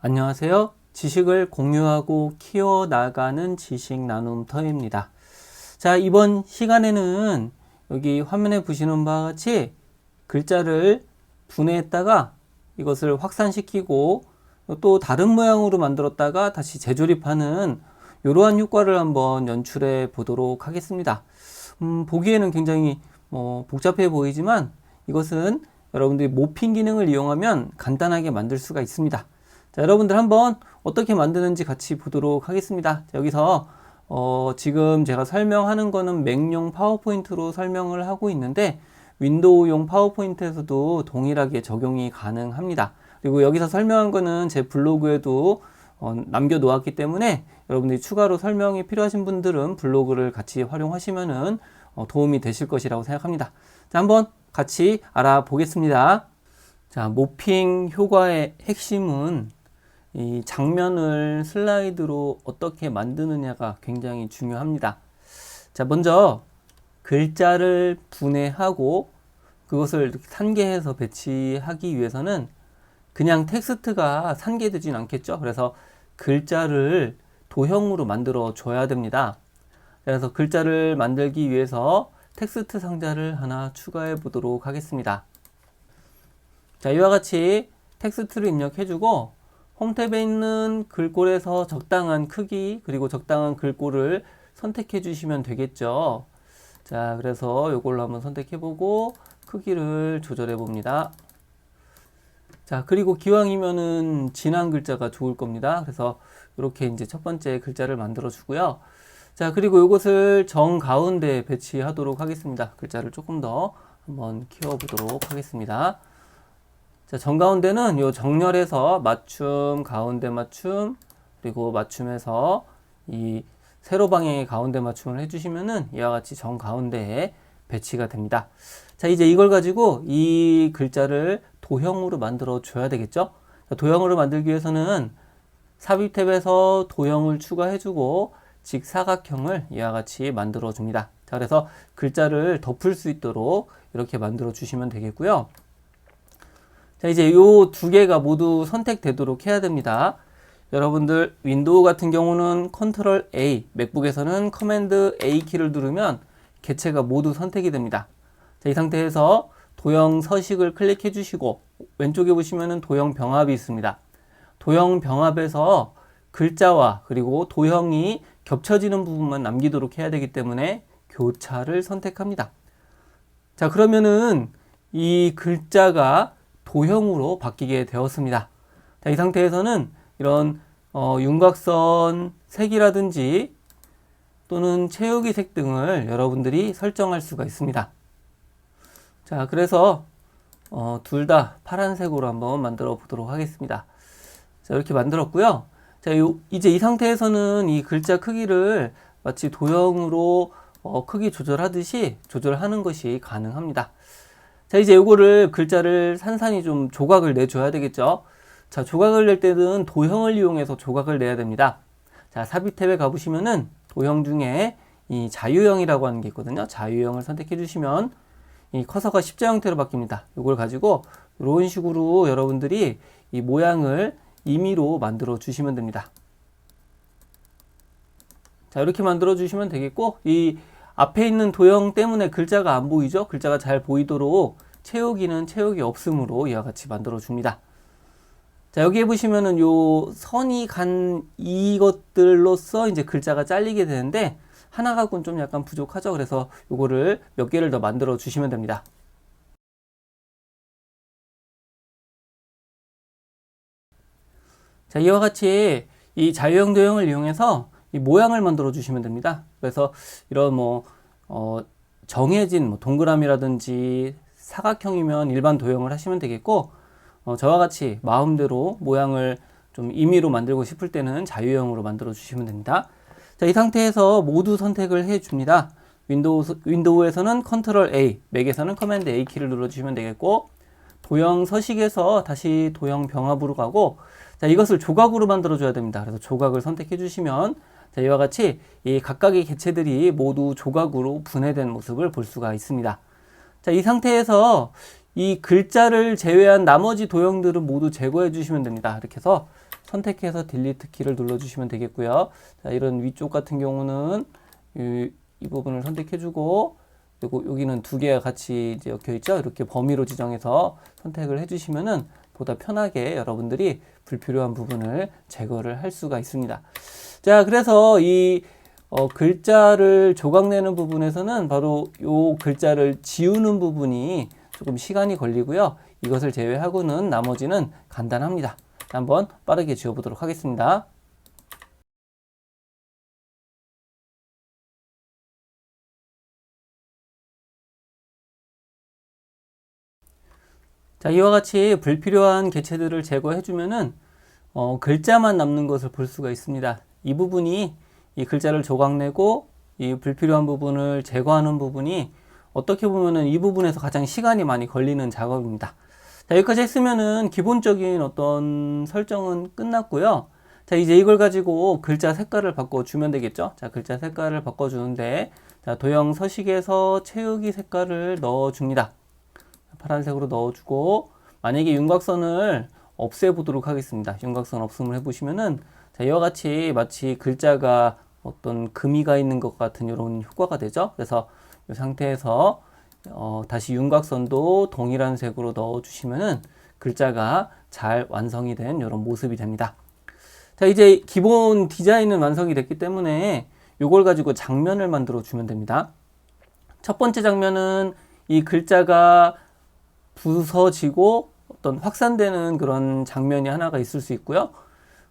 안녕하세요. 지식을 공유하고 키워나가는 지식 나눔터입니다. 자, 이번 시간에는 여기 화면에 보시는 바와 같이 글자를 분해했다가 이것을 확산시키고 또 다른 모양으로 만들었다가 다시 재조립하는 이러한 효과를 한번 연출해 보도록 하겠습니다. 보기에는 굉장히 복잡해 보이지만 이것은 여러분들이 모핑 기능을 이용하면 간단하게 만들 수가 있습니다. 자, 여러분들 한번 어떻게 만드는지 같이 보도록 하겠습니다. 자, 여기서 지금 제가 설명하는 거는 맥용 파워포인트로 설명을 하고 있는데 윈도우용 파워포인트에서도 동일하게 적용이 가능합니다. 그리고 여기서 설명한 거는 제 블로그에도 남겨 놓았기 때문에 여러분들이 추가로 설명이 필요하신 분들은 블로그를 같이 활용하시면은 도움이 되실 것이라고 생각합니다. 자, 한번 같이 알아보겠습니다. 자, 모핑 효과의 핵심은 이 장면을 슬라이드로 어떻게 만드느냐가 굉장히 중요합니다. 자, 먼저 글자를 분해하고 그것을 이렇게 산계해서 배치하기 위해서는 그냥 텍스트가 산계되진 않겠죠. 그래서 글자를 도형으로 만들어 줘야 됩니다. 그래서 글자를 만들기 위해서 텍스트 상자를 하나 추가해 보도록 하겠습니다. 자, 이와 같이 텍스트를 입력해주고 홈탭에 있는 글꼴에서 적당한 크기 그리고 적당한 글꼴을 선택해 주시면 되겠죠. 자, 그래서 이걸로 한번 선택해 보고 크기를 조절해 봅니다. 자, 그리고 기왕이면은 진한 글자가 좋을 겁니다. 그래서 이렇게 이제 첫 번째 글자를 만들어 주고요. 자, 그리고 이것을 정 가운데 배치하도록 하겠습니다. 글자를 조금 더 한번 키워 보도록 하겠습니다. 자, 정가운데는 요 정렬해서 맞춤, 가운데 맞춤, 그리고 맞춤해서 이 세로 방향의 가운데 맞춤을 해주시면은 이와 같이 정가운데에 배치가 됩니다. 자, 이제 이걸 가지고 이 글자를 도형으로 만들어 줘야 되겠죠? 자, 도형으로 만들기 위해서는 삽입 탭에서 도형을 추가해주고 직사각형을 이와 같이 만들어 줍니다. 자, 그래서 글자를 덮을 수 있도록 이렇게 만들어 주시면 되겠고요. 자, 이제 요 두 개가 모두 선택되도록 해야 됩니다. 여러분들 윈도우 같은 경우는 컨트롤 A, 맥북에서는 커맨드 A 키를 누르면 개체가 모두 선택이 됩니다. 자, 이 상태에서 도형 서식을 클릭해 주시고 왼쪽에 보시면은 도형 병합이 있습니다. 도형 병합에서 글자와 그리고 도형이 겹쳐지는 부분만 남기도록 해야 되기 때문에 교차를 선택합니다. 자, 그러면은 이 글자가 도형으로 바뀌게 되었습니다. 자, 이 상태에서는 이런 윤곽선 색이라든지 또는 채우기 색 등을 여러분들이 설정할 수가 있습니다. 자, 그래서 둘 다 파란색으로 한번 만들어 보도록 하겠습니다. 자, 이렇게 만들었고요. 자, 이제 이 상태에서는 이 글자 크기를 마치 도형으로 크기 조절하듯이 조절하는 것이 가능합니다. 자, 이제 요거를 글자를 산산이 좀 조각을 내줘야 되겠죠. 자, 조각을 낼 때는 도형을 이용해서 조각을 내야 됩니다. 자, 삽입 탭에 가보시면은 도형 중에 이 자유형이라고 하는 게 있거든요. 자유형을 선택해 주시면 이 커서가 십자 형태로 바뀝니다. 요걸 가지고 이런 식으로 여러분들이 이 모양을 임의로 만들어 주시면 됩니다. 자, 이렇게 만들어 주시면 되겠고 이 앞에 있는 도형 때문에 글자가 안 보이죠? 글자가 잘 보이도록 채우기는 채우기 없음으로 이와 같이 만들어 줍니다. 자, 여기에 보시면은 요 선이 간 이것들로서 이제 글자가 잘리게 되는데 하나 갖고는 좀 약간 부족하죠. 그래서 요거를 몇 개를 더 만들어 주시면 됩니다. 자, 이와 같이 이 자유형 도형을 이용해서 이 모양을 만들어 주시면 됩니다. 그래서 이런 정해진 동그라미라든지 사각형이면 일반 도형을 하시면 되겠고 저와 같이 마음대로 모양을 좀 임의로 만들고 싶을 때는 자유형으로 만들어 주시면 됩니다. 자, 이 상태에서 모두 선택을 해 줍니다. 윈도우에서는 컨트롤 A, 맥에서는 커맨드 A 키를 눌러 주시면 되겠고 도형 서식에서 다시 도형 병합으로 가고 자, 이것을 조각으로 만들어 줘야 됩니다. 그래서 조각을 선택해 주시면 자, 이와 같이 이 각각의 개체들이 모두 조각으로 분해된 모습을 볼 수가 있습니다. 자, 이 상태에서 이 글자를 제외한 나머지 도형들은 모두 제거해 주시면 됩니다. 이렇게 해서 선택해서 딜리트 키를 눌러주시면 되겠고요. 자, 이런 위쪽 같은 경우는 이 부분을 선택해주고, 그리고 여기는 두 개가 같이 이제 엮여 있죠. 이렇게 범위로 지정해서 선택을 해주시면은 보다 편하게 여러분들이 불필요한 부분을 제거를 할 수가 있습니다. 자, 그래서 이 글자를 조각내는 부분에서는 바로 이 글자를 지우는 부분이 조금 시간이 걸리고요. 이것을 제외하고는 나머지는 간단합니다. 한번 빠르게 지워보도록 하겠습니다. 자, 이와 같이 불필요한 개체들을 제거해주면은 글자만 남는 것을 볼 수가 있습니다. 이 부분이 이 글자를 조각내고 이 불필요한 부분을 제거하는 부분이 어떻게 보면은 이 부분에서 가장 시간이 많이 걸리는 작업입니다. 자, 여기까지 했으면은 기본적인 어떤 설정은 끝났고요. 자, 이제 이걸 가지고 글자 색깔을 바꿔주면 되겠죠. 자, 글자 색깔을 바꿔주는데, 자, 도형 서식에서 채우기 색깔을 넣어줍니다. 파란색으로 넣어주고, 만약에 윤곽선을 없애보도록 하겠습니다. 윤곽선 없음을 해보시면은, 자, 이와 같이 마치 글자가 어떤 금이가 있는 것 같은 이런 효과가 되죠. 그래서 이 상태에서 다시 윤곽선도 동일한 색으로 넣어주시면은 글자가 잘 완성이 된 이런 모습이 됩니다. 자, 이제 기본 디자인은 완성이 됐기 때문에 이걸 가지고 장면을 만들어 주면 됩니다. 첫 번째 장면은 이 글자가 부서지고 어떤 확산되는 그런 장면이 하나가 있을 수 있고요.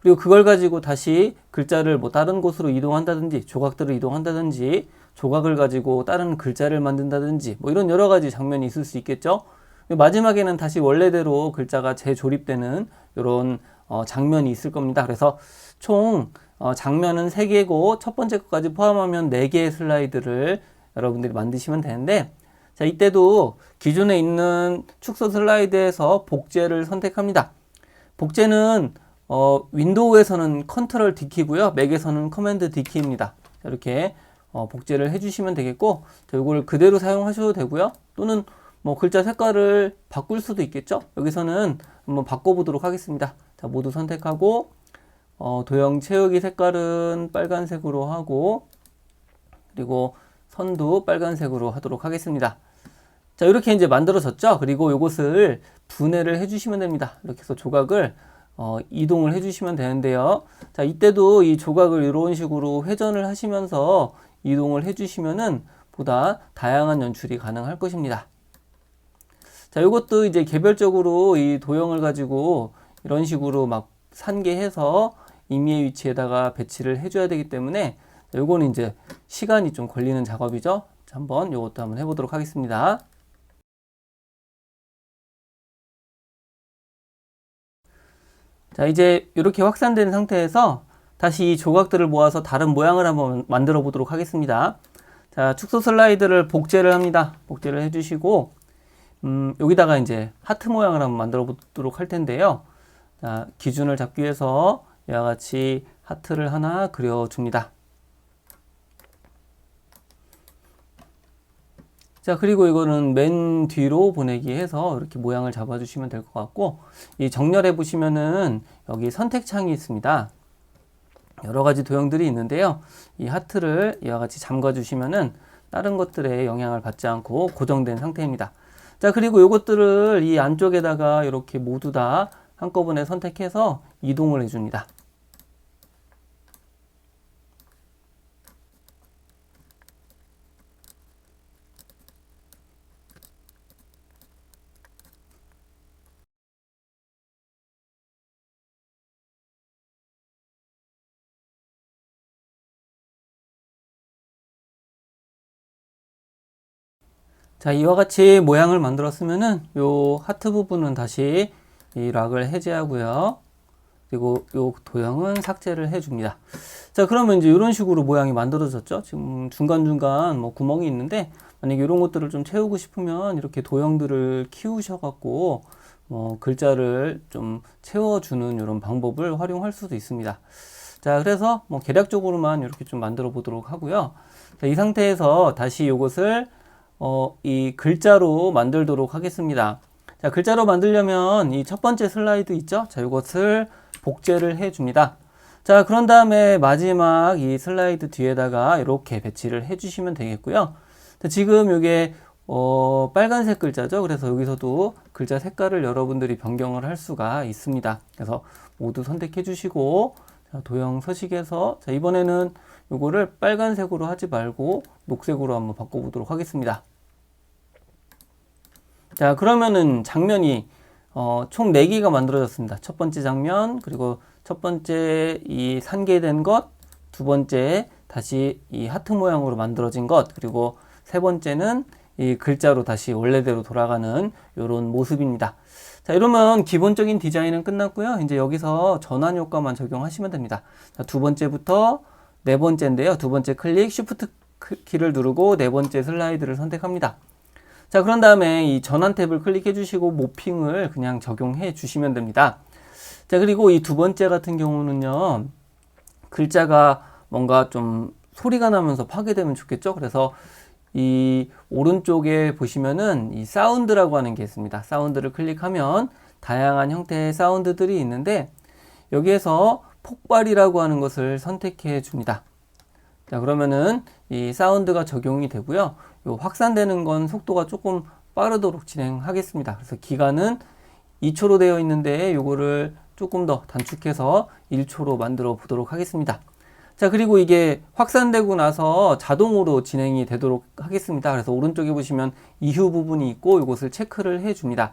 그리고 그걸 가지고 다시 글자를 뭐 다른 곳으로 이동한다든지 조각들을 이동한다든지 조각을 가지고 다른 글자를 만든다든지 뭐 이런 여러 가지 장면이 있을 수 있겠죠. 마지막에는 다시 원래대로 글자가 재조립되는 이런 장면이 있을 겁니다. 그래서 총 장면은 3개고 첫 번째 것까지 포함하면 4개의 슬라이드를 여러분들이 만드시면 되는데, 자, 이때도 기존에 있는 축소 슬라이드에서 복제를 선택합니다. 복제는 윈도우에서는 컨트롤 D키고요. 맥에서는 커맨드 D키입니다. 이렇게 복제를 해주시면 되겠고, 이걸 그대로 사용하셔도 되고요. 또는 뭐 글자 색깔을 바꿀 수도 있겠죠. 여기서는 한번 바꿔보도록 하겠습니다. 자, 모두 선택하고 도형 채우기 색깔은 빨간색으로 하고, 그리고 선도 빨간색으로 하도록 하겠습니다. 자, 이렇게 이제 만들어졌죠. 그리고 이것을 분해를 해주시면 됩니다. 이렇게 해서 조각을 이동을 해주시면 되는데요. 자, 이때도 이 조각을 이런 식으로 회전을 하시면서 이동을 해주시면은 보다 다양한 연출이 가능할 것입니다. 자, 이것도 이제 개별적으로 이 도형을 가지고 이런 식으로 막 산계해서 임의의 위치에다가 배치를 해줘야 되기 때문에, 요거는 이제 시간이 좀 걸리는 작업이죠. 자, 한번 요것도 한번 해보도록 하겠습니다. 자, 이제 이렇게 확산된 상태에서 다시 이 조각들을 모아서 다른 모양을 한번 만들어 보도록 하겠습니다. 자, 축소 슬라이드를 복제를 합니다. 복제를 해주시고, 여기다가 이제 하트 모양을 한번 만들어 보도록 할 텐데요. 자, 기준을 잡기 위해서 이와 같이 하트를 하나 그려줍니다. 자, 그리고 이거는 맨 뒤로 보내기 해서 이렇게 모양을 잡아주시면 될 것 같고, 이 정렬해 보시면은 여기 선택창이 있습니다. 여러 가지 도형들이 있는데요. 이 하트를 이와 같이 잠가 주시면은 다른 것들에 영향을 받지 않고 고정된 상태입니다. 자, 그리고 이것들을 이 안쪽에다가 이렇게 모두 다 한꺼번에 선택해서 이동을 해줍니다. 자, 이와 같이 모양을 만들었으면은 요 하트 부분은 다시 이 락을 해제하고요. 그리고 요 도형은 삭제를 해줍니다. 자, 그러면 이제 이런 식으로 모양이 만들어졌죠. 지금 중간중간 뭐 구멍이 있는데, 만약에 이런 것들을 좀 채우고 싶으면 이렇게 도형들을 키우셔갖고 글자를 좀 채워주는 이런 방법을 활용할 수도 있습니다. 자, 그래서 뭐 개략적으로만 이렇게 좀 만들어 보도록 하고요. 자, 이 상태에서 다시 이것을 이 글자로 만들도록 하겠습니다. 자, 글자로 만들려면 이 첫 번째 슬라이드 있죠? 자, 이것을 복제를 해 줍니다. 자, 그런 다음에 마지막 이 슬라이드 뒤에다가 이렇게 배치를 해 주시면 되겠고요. 자, 지금 이게 빨간색 글자죠. 그래서 여기서도 글자 색깔을 여러분들이 변경을 할 수가 있습니다. 그래서 모두 선택해 주시고, 자, 도형 서식에서, 자, 이번에는 요거를 빨간색으로 하지 말고 녹색으로 한번 바꿔보도록 하겠습니다. 자, 그러면은 장면이 총 4개가 만들어졌습니다. 첫 번째 장면, 그리고 첫 번째 이 산계된 것, 두 번째 다시 이 하트 모양으로 만들어진 것, 그리고 세 번째는 이 글자로 다시 원래대로 돌아가는 이런 모습입니다. 자, 이러면 기본적인 디자인은 끝났고요. 이제 여기서 전환 효과만 적용하시면 됩니다. 자, 두 번째부터 네 번째인데요. 두 번째 클릭, 쉬프트 키를 누르고 네 번째 슬라이드를 선택합니다. 자, 그런 다음에 이 전환 탭을 클릭해 주시고 모핑을 그냥 적용해 주시면 됩니다. 자, 그리고 이 두 번째 같은 경우는요, 글자가 뭔가 좀 소리가 나면서 파괴되면 좋겠죠? 그래서 이 오른쪽에 보시면은 이 사운드라고 하는 게 있습니다. 사운드를 클릭하면 다양한 형태의 사운드들이 있는데 여기에서 폭발이라고 하는 것을 선택해 줍니다. 자, 그러면은 이 사운드가 적용이 되고요. 요 확산되는 건 속도가 조금 빠르도록 진행하겠습니다. 그래서 기간은 2초로 되어 있는데 요거를 조금 더 단축해서 1초로 만들어 보도록 하겠습니다. 자, 그리고 이게 확산되고 나서 자동으로 진행이 되도록 하겠습니다. 그래서 오른쪽에 보시면 이후 부분이 있고 이것을 체크를 해 줍니다.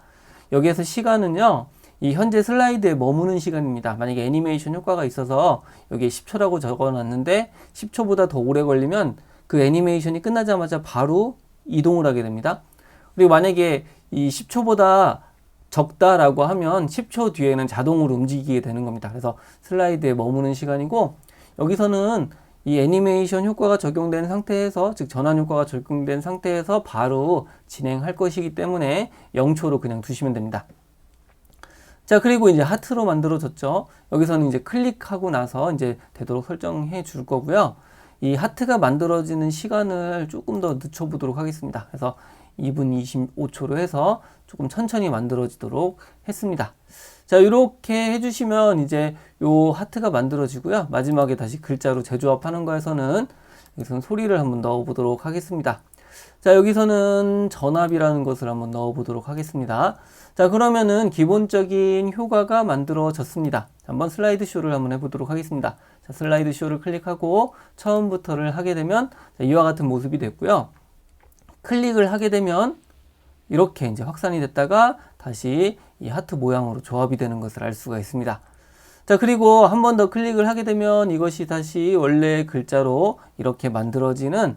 여기에서 시간은요, 이 현재 슬라이드에 머무는 시간입니다. 만약에 애니메이션 효과가 있어서 여기에 10초라고 적어 놨는데 10초보다 더 오래 걸리면 그 애니메이션이 끝나자마자 바로 이동을 하게 됩니다. 그리고 만약에 이 10초보다 적다라고 하면 10초 뒤에는 자동으로 움직이게 되는 겁니다. 그래서 슬라이드에 머무는 시간이고, 여기서는 이 애니메이션 효과가 적용된 상태에서, 즉 전환 효과가 적용된 상태에서 바로 진행할 것이기 때문에 0초로 그냥 두시면 됩니다. 자, 그리고 이제 하트로 만들어졌죠. 여기서는 이제 클릭하고 나서 이제 되도록 설정해 줄 거고요. 이 하트가 만들어지는 시간을 조금 더 늦춰보도록 하겠습니다. 그래서 2분 25초로 해서 조금 천천히 만들어지도록 했습니다. 자, 이렇게 해주시면 이제 요 하트가 만들어지고요. 마지막에 다시 글자로 재조합하는 거에서는 여기서는 소리를 한번 넣어보도록 하겠습니다. 자, 여기서는 전압이라는 것을 한번 넣어보도록 하겠습니다. 자, 그러면은 기본적인 효과가 만들어졌습니다. 한번 슬라이드 쇼를 한번 해보도록 하겠습니다. 자, 슬라이드 쇼를 클릭하고 처음부터를 하게 되면 이와 같은 모습이 됐고요. 클릭을 하게 되면 이렇게 이제 확산이 됐다가 다시 이 하트 모양으로 조합이 되는 것을 알 수가 있습니다. 자, 그리고 한 번 더 클릭을 하게 되면 이것이 다시 원래 글자로 이렇게 만들어지는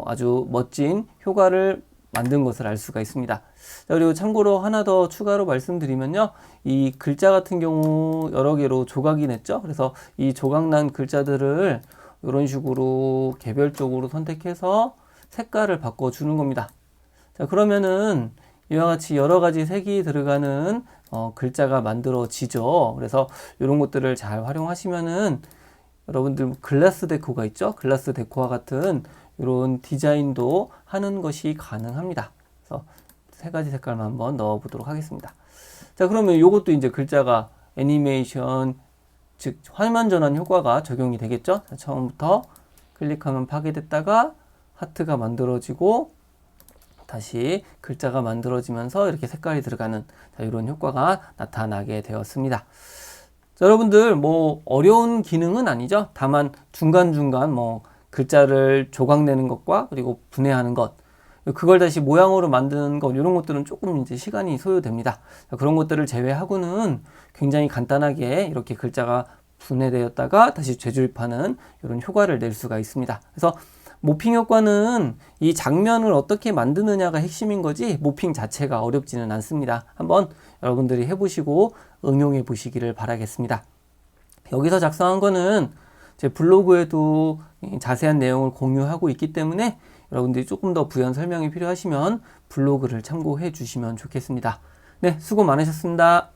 아주 멋진 효과를 만든 것을 알 수가 있습니다. 자, 그리고 참고로 하나 더 추가로 말씀드리면요, 이 글자 같은 경우 여러 개로 조각이 냈죠. 그래서 이 조각난 글자들을 이런 식으로 개별적으로 선택해서 색깔을 바꿔주는 겁니다. 자, 그러면은 이와 같이 여러 가지 색이 들어가는 글자가 만들어지죠. 그래서 이런 것들을 잘 활용하시면은 여러분들 글라스 데코가 있죠. 글라스 데코와 같은 이런 디자인도 하는 것이 가능합니다. 그래서 세 가지 색깔만 한번 넣어 보도록 하겠습니다. 자, 그러면 이것도 이제 글자가 애니메이션, 즉 화면 전환 효과가 적용이 되겠죠. 자, 처음부터 클릭하면 파괴됐다가 하트가 만들어지고 다시 글자가 만들어지면서 이렇게 색깔이 들어가는, 자, 이런 효과가 나타나게 되었습니다. 자, 여러분들 뭐 어려운 기능은 아니죠. 다만 중간중간 뭐 글자를 조각내는 것과 그리고 분해하는 것, 그걸 다시 모양으로 만드는 것, 이런 것들은 조금 이제 시간이 소요됩니다. 자, 그런 것들을 제외하고는 굉장히 간단하게 이렇게 글자가 분해되었다가 다시 재조립하는 이런 효과를 낼 수가 있습니다. 그래서 모핑 효과는 이 장면을 어떻게 만드느냐가 핵심인 거지 모핑 자체가 어렵지는 않습니다. 한번 여러분들이 해보시고 응용해 보시기를 바라겠습니다. 여기서 작성한 거는 제 블로그에도 자세한 내용을 공유하고 있기 때문에 여러분들이 조금 더 부연 설명이 필요하시면 블로그를 참고해 주시면 좋겠습니다. 네, 수고 많으셨습니다.